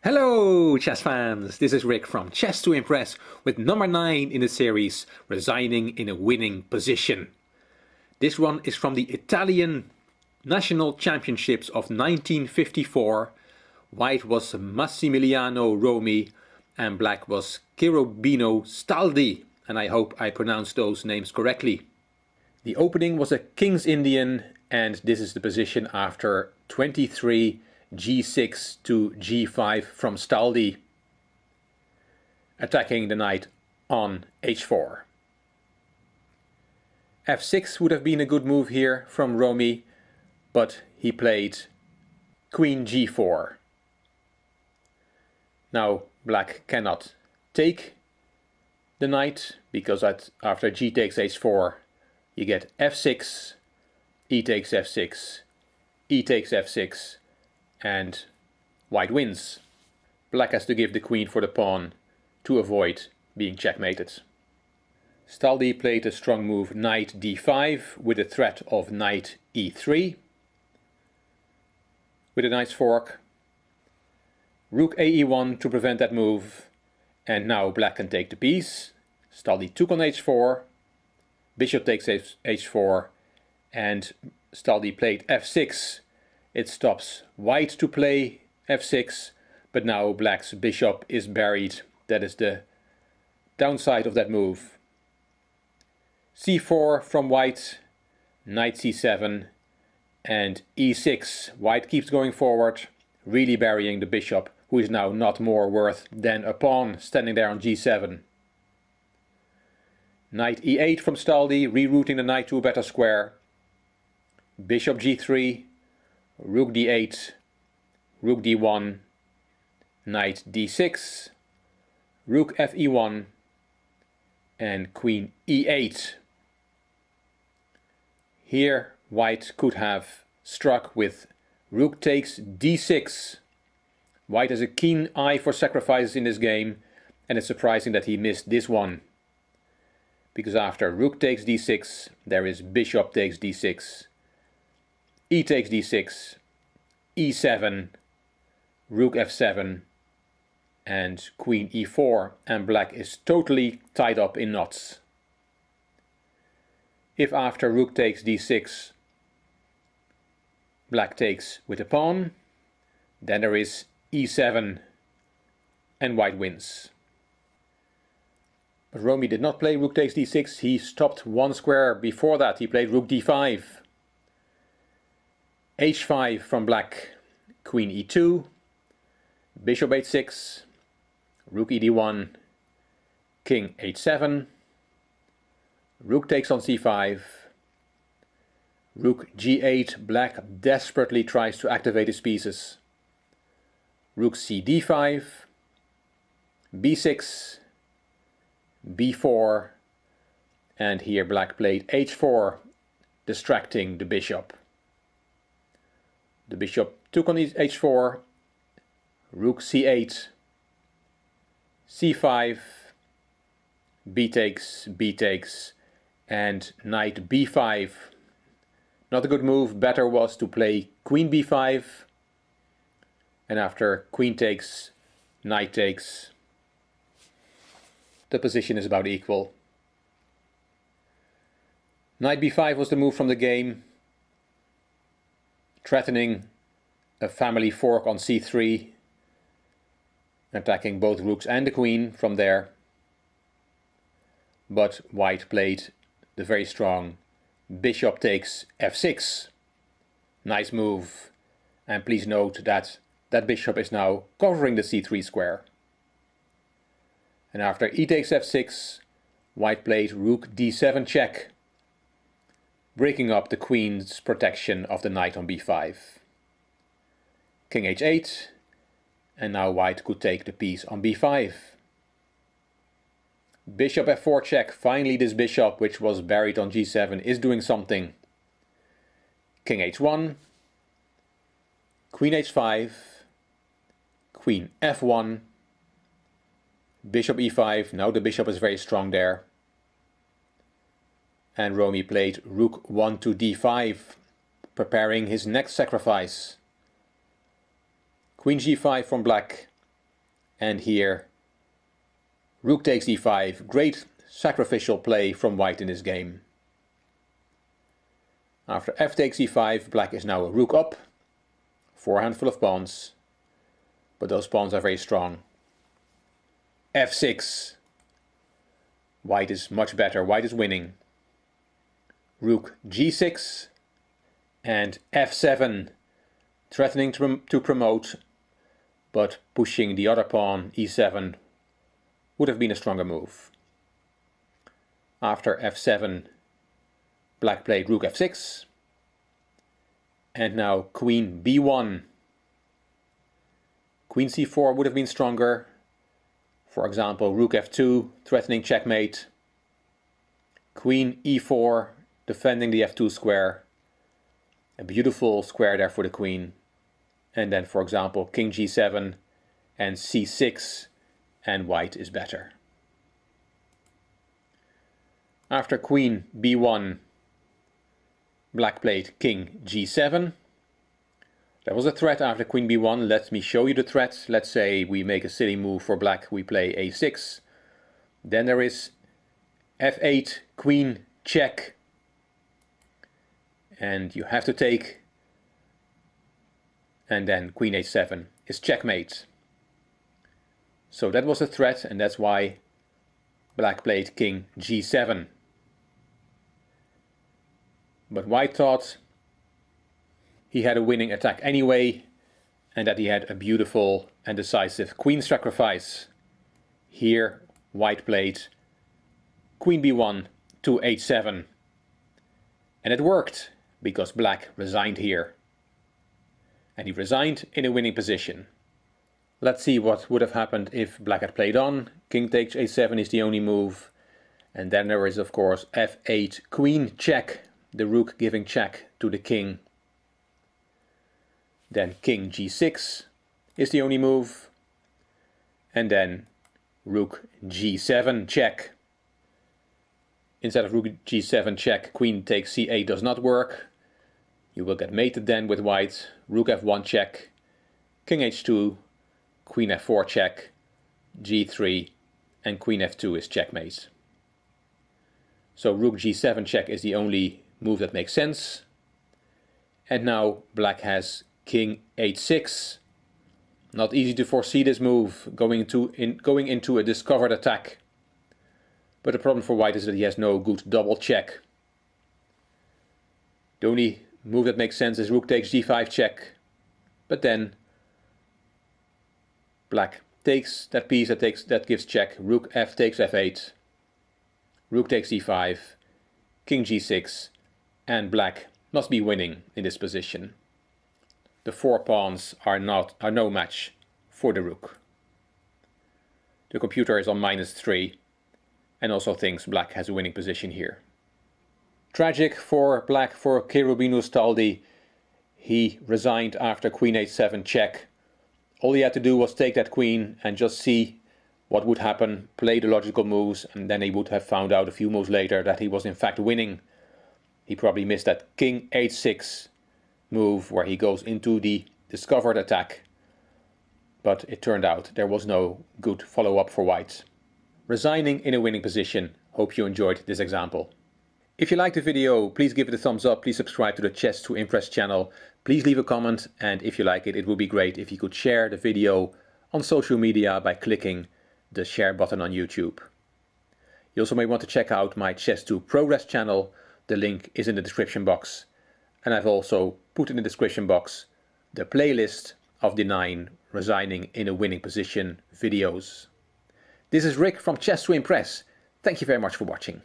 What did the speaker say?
Hello chess fans, this is Rick from Chess to Impress with number 9 in the series, Resigning in a Winning Position. This one is from the Italian National Championships of 1954. White was Massimiliano Romi and black was Cherubino Staldi, and I hope I pronounced those names correctly. The opening was a King's Indian, and this is the position after 23 g6 to g5 from Staldi, attacking the knight on h4. f6 would have been a good move here from Romi, but he played queen g4. Now black cannot take the knight, because after g takes h4 you get f6, e takes f6, e takes f6, and white wins. Black has to give the queen for the pawn to avoid being checkmated. Staldi played a strong move knight d5 with a threat of knight e3 with a knight's fork. Rook ae1 to prevent that move, and now black can take the piece. Staldi took on h4, bishop takes h4, and Staldi played f6. It stops white to play f6, but now black's bishop is buried. That is the downside of that move. c4 from white, knight c7, and e6. White keeps going forward, really burying the bishop, who is now not more worth than a pawn standing there on g7. Knight e8 from Staldi, rerouting the knight to a better square. Bishop g3, rook d8, rook d1, knight d6, rook fe1, and queen e8. Here white could have struck with rook takes d6. White has a keen eye for sacrifices in this game, and it's surprising that he missed this one, because after rook takes d6 there is bishop takes d6, e takes d6, e7, rook f7, and queen e4, and black is totally tied up in knots. If after rook takes d6 black takes with a pawn, then there is e7 and white wins. But Romi did not play rook takes d6, he stopped one square before that. He played rook d5. h5 from black, queen e2, bishop h6, rook ed1, king h7, rook takes on c5, rook g8, black desperately tries to activate his pieces, rook cd5, b6, b4, and here black played h4, distracting the bishop. The bishop took on h4, rook c8, c5, b takes, and knight b5. Not a good move. Better was to play queen b5, and after queen takes, knight takes, the position is about equal. Knight b5 was the move from the game, threatening a family fork on c3, attacking both rooks and the queen from there. But white played the very strong bishop takes f6. Nice move, and please note that that bishop is now covering the c3 square. And after e takes f6, white played rook d7 check, breaking up the queen's protection of the knight on b5. King h8, and now white could take the piece on b5. Bishop f4 check. Finally this bishop, which was buried on g7, is doing something. King h1, queen h5, queen f1, bishop e5. Now the bishop is very strong there. And Romi played rook 1 to d5, preparing his next sacrifice. Queen g5 from black, And here, rook takes d5. Great sacrificial play from white in this game. After f takes e5, black is now a rook up, 4 handful of pawns, but those pawns are very strong. f6, white is much better, white is winning. Rook g6 and f7, threatening to promote, but pushing the other pawn, e7, would have been a stronger move. After f7, black played rook f6, and now queen b1. Queen c4 would have been stronger. For example, rook f2, threatening checkmate. Queen e4, defending the f2 square. A beautiful square there for the queen. And then, for example, king g7 and c6, and white is better. After queen b1, black played king g7. There was a threat after queen b1. Let me show you the threat. Let's say we make a silly move for black. We play a6. Then there is f8, queen check. And you have to take. And then queen h7 is checkmate. So that was a threat, and that's why black played king g7. But white thought he had a winning attack anyway, and that he had a beautiful and decisive queen sacrifice. Here white played queen b1 to h7. And it worked, because black resigned here. And he resigned in a winning position. Let's see what would have happened if black had played on. King takes a7 is the only move. And then there is, of course, f8, queen check. The rook giving check to the king. Then king g6 is the only move. And then rook g7 check. Instead of rook g7 check, queen takes c8 does not work. You will get mated then with white. Rook f1 check, king h2, queen f4 check, g3, and queen f2 is checkmate. So rook g7 check is the only move that makes sense. And now black has king h6. Not easy to foresee this move, going into a discovered attack. But the problem for white is that he has no good double check. The only move that makes sense is rook takes g5 check. But then black takes that piece that gives check. Rook f takes f8. Rook takes e5. King g6. And black must be winning in this position. The 4 pawns are no match for the rook. The computer is on -3 and also thinks black has a winning position here. Tragic for black, for Cherubinus Taldi. He resigned after queen h7 check. All he had to do was take that queen and just see what would happen, play the logical moves, and then he would have found out a few moves later that he was in fact winning. He probably missed that king h6 move where he goes into the discovered attack. But it turned out there was no good follow-up for white. Resigning in a winning position. Hope you enjoyed this example. If you liked the video, please give it a thumbs up, please subscribe to the Chess to Impress channel, please leave a comment, and if you like it, it would be great if you could share the video on social media by clicking the share button on YouTube. You also may want to check out my Chess to Progress channel, the link is in the description box, and I've also put in the description box the playlist of the 9 Resigning in a Winning Position videos. This is Rick from Chess to Impress. Thank you very much for watching.